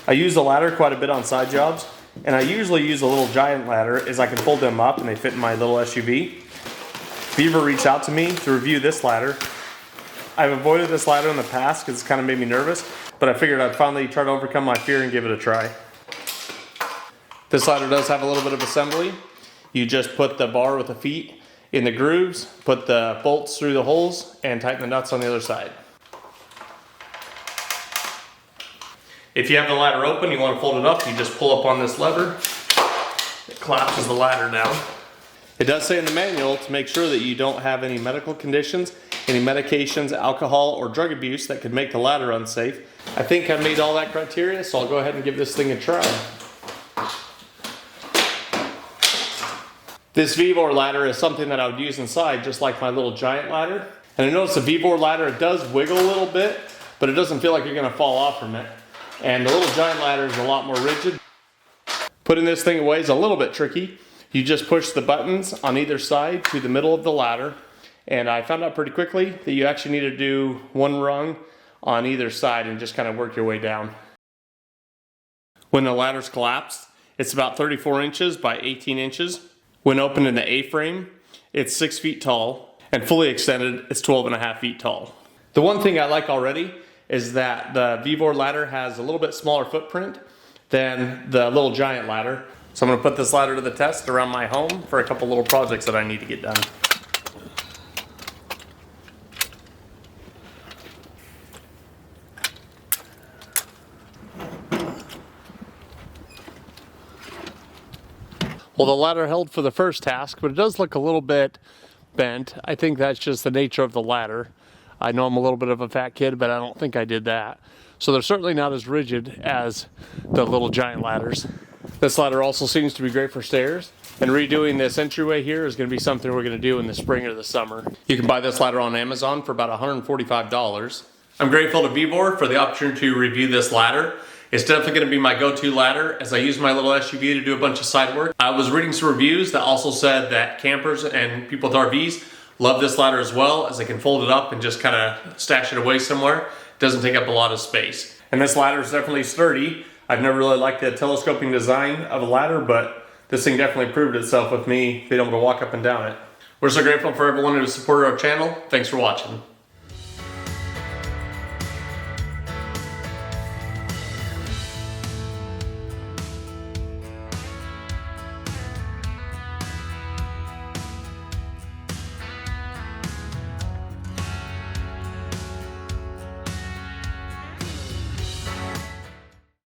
I use the ladder quite a bit on side jobs, and I usually use a little giant ladder as I can fold them up and they fit in my little SUV. VEVOR reached out to me to review this ladder. I've avoided this ladder in the past because it's kind of made me nervous, but I figured I'd finally try to overcome my fear and give it a try. This ladder does have a little bit of assembly. You just put the bar with the feet in the grooves, put the bolts through the holes, and tighten the nuts on the other side. If you have the ladder open, you want to fold it up, you just pull up on this lever. It collapses the ladder down. It does say in the manual to make sure that you don't have any medical conditions, any medications, alcohol, or drug abuse that could make the ladder unsafe. I think I've made all that criteria, so I'll go ahead and give this thing a try. This VEVOR ladder is something that I would use inside, just like my little giant ladder. And I notice the VEVOR ladder, it does wiggle a little bit, but it doesn't feel like you're gonna fall off from it. And the little giant ladder is a lot more rigid. Putting this thing away is a little bit tricky. You just push the buttons on either side to the middle of the ladder. And I found out pretty quickly that you actually need to do one rung on either side and just kind of work your way down. When the ladder's collapsed, it's about 34 inches by 18 inches. When opened in the A-frame, it's 6 feet tall, and fully extended, it's 12.5 feet tall. The one thing I like already is that the VEVOR ladder has a little bit smaller footprint than the little giant ladder. So I'm gonna put this ladder to the test around my home for a couple little projects that I need to get done. Well, the ladder held for the first task, but it does look a little bit bent. I think that's just the nature of the ladder. I know I'm a little bit of a fat kid, but I don't think I did that. So they're certainly not as rigid as the little giant ladders. This ladder also seems to be great for stairs, and redoing this entryway here is going to be something we're going to do in the spring or the summer. You can buy this ladder on Amazon for about $145. I'm grateful to VEVOR for the opportunity to review this ladder. It's definitely going to be my go-to ladder as I use my little SUV to do a bunch of side work. I was reading some reviews that also said that campers and people with RVs love this ladder as well, as they can fold it up and just kind of stash it away somewhere. It doesn't take up a lot of space. And this ladder is definitely sturdy. I've never really liked the telescoping design of a ladder, but this thing definitely proved itself with me being able to walk up and down it. We're so grateful for everyone who supported our channel. Thanks for watching.